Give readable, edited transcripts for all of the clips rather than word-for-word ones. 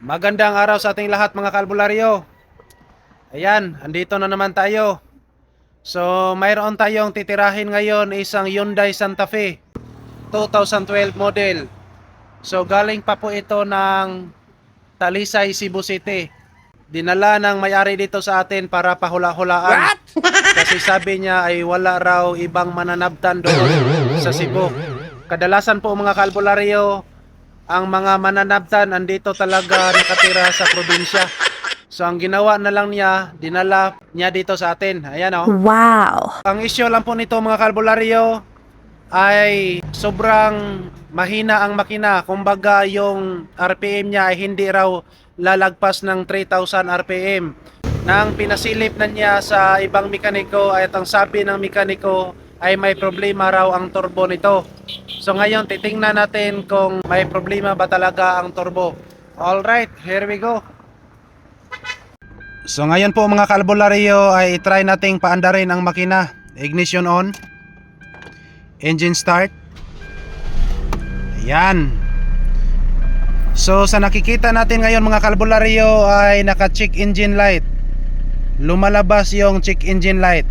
Magandang araw sa ating lahat mga kalbularyo. Ayan, andito na naman tayo. So, mayroon tayong titirahin ngayon isang Hyundai Santa Fe 2012 model. So, galing pa po ito ng Talisay, Cebu City. Dinala ng may-ari dito sa atin para pahula-hulaan. Kasi sabi niya ay wala raw ibang mananabtan doon sa Cebu. Kadalasan po mga kalbularyo, ang mga mananabtan andito talaga nakatira sa probinsya. So ang ginawa na lang niya, dinala niya dito sa atin. Ayan o. Wow! Ang issue lang po nito mga kalbularyo ay sobrang mahina ang makina. Kumbaga yung RPM niya ay hindi raw lalagpas ng 3,000 RPM. Nang pinasilip na niya sa ibang mekaniko ay ang sabi ng mekaniko ay may problema raw ang turbo nito. So ngayon titingnan natin kung may problema ba talaga ang turbo. Alright, here we go. So ngayon po mga kalbularyo ay try nating paandarin ang makina. Ignition on. Engine start. Ayan. So sa nakikita natin ngayon mga kalbularyo ay naka-check engine light. Lumalabas yung check engine light.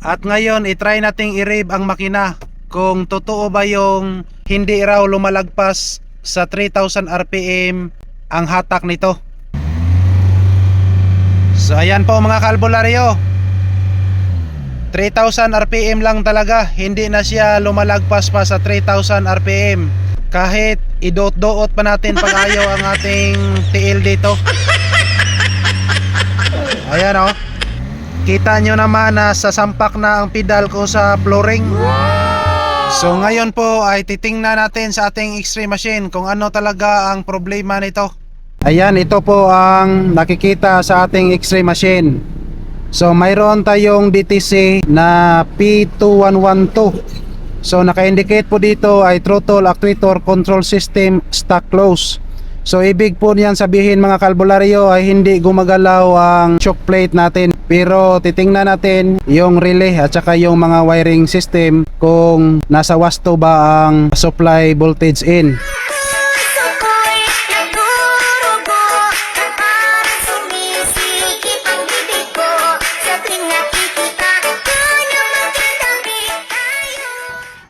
At ngayon i-try nating i-rev ang makina kung totoo ba yung hindi raw lumalagpas sa 3,000 RPM ang hatak nito. So ayan po mga kalbularyo, 3,000 RPM lang talaga, hindi na siya lumalagpas pa sa 3,000 RPM. Kahit idoot-doot pa natin pag-ayaw ang ating TL dito. Ayan o. Kita nyo naman na sasampak na ang pedal ko sa flooring. So ngayon po ay titingnan natin sa ating X-ray machine kung ano talaga ang problema nito. Ayan, ito po ang nakikita sa ating X-ray machine. So mayroon tayong DTC na P2112. So naka-indicate po dito ay throttle actuator control system stuck close. So ibig po niyan sabihin mga kalbularyo ay hindi gumagalaw ang choke plate natin. Pero titingnan natin yung relay at saka yung mga wiring system kung nasa wasto ba ang supply voltage in.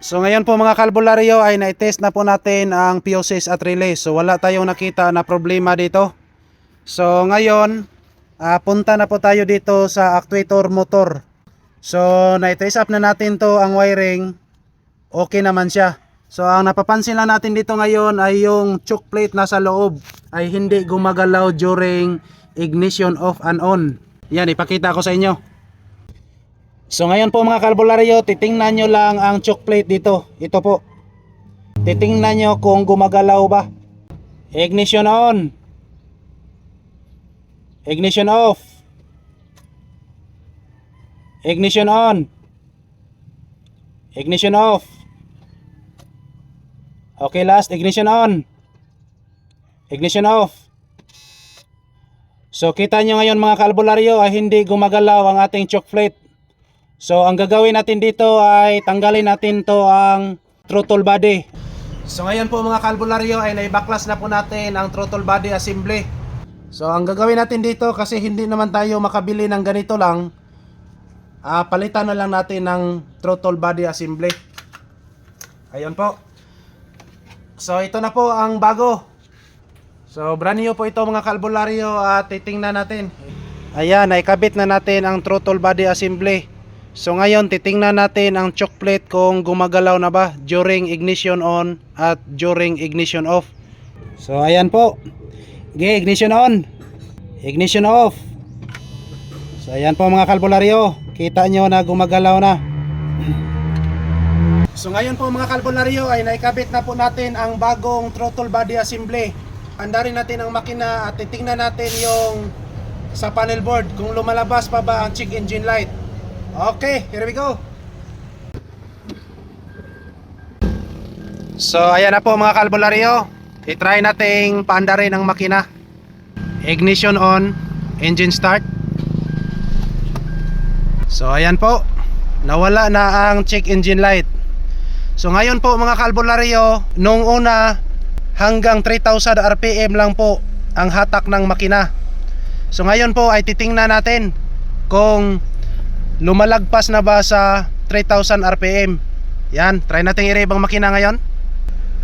So ngayon po mga kalbularyo ay na-test na po natin ang fuses at relay. So wala tayong nakita na problema dito. So ngayon punta na po tayo dito sa actuator motor. So na-test up na natin to ang wiring. Okay naman siya. So ang napapansin lang natin dito ngayon ay yung choke plate nasa loob ay hindi gumagalaw during ignition off and on. Yan, ipakita ko sa inyo. So ngayon po mga kalbularyo, titingnan nyo lang ang choke plate dito. Ito po. Titingnan nyo kung gumagalaw ba. Ignition on. Ignition off. Ignition on. Ignition off. Okay, last. Ignition on. Ignition off. So kita nyo ngayon mga kalbularyo ay hindi gumagalaw ang ating choke plate. So ang gagawin natin dito ay tanggalin natin to ang throttle body. So ngayon po mga kalbularyo ay naibaklas na po natin ang throttle body assembly. So ang gagawin natin dito kasi hindi naman tayo makabili ng ganito lang, palitan na lang natin ng throttle body assembly. Ayun po. So ito na po ang bago. So brand new po ito mga kalbularyo at titingnan natin. Ayan, naikabit na natin ang throttle body assembly. So ngayon titingnan natin ang choke plate kung gumagalaw na ba during ignition on at during ignition off. So ayan po. Okay, ignition on. Ignition off. So ayan po mga kalbularyo, kita nyo na gumagalaw na. So ngayon po mga kalbularyo ay naikabit na po natin ang bagong throttle body assembly. Andarin natin ang makina at titingnan natin yung sa panel board kung lumalabas pa ba ang check engine light. Okay, here we go. So ayan na po mga kalbularyo, i-try nating paandarin ang makina. Ignition on, engine start. So ayan po, nawala na ang check engine light. So ngayon po mga kalbularyo, nung una hanggang 3,000 RPM lang po ang hatak ng makina. So ngayon po ay titingnan natin kung lumalagpas na ba sa 3,000 RPM. Yan, try natin i-rev ang makina ngayon.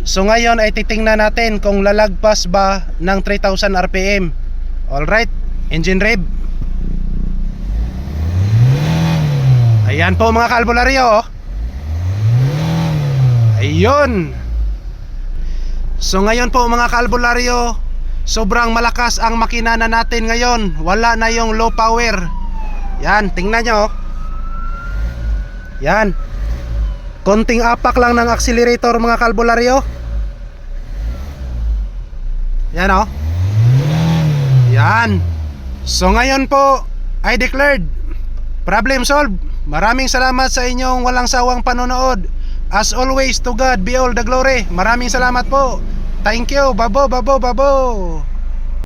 So ngayon ay titingnan natin kung lalagpas ba ng 3,000 RPM. Alright, engine rev. Ayan po mga kaalbularyo, oh. Ayun. So ngayon po mga kaalbularyo, sobrang malakas ang makina na natin ngayon. Wala na yung low power. Yan, tingnan nyo, oh. Yan. Konting apak lang ng accelerator mga kaalbularyo. Yan, oh. Yan. So ngayon po ay declared problem solved. Maraming salamat sa inyong walang sawang panonood. As always, to God be all the glory. Maraming salamat po. Thank you. Babo, babo, babo.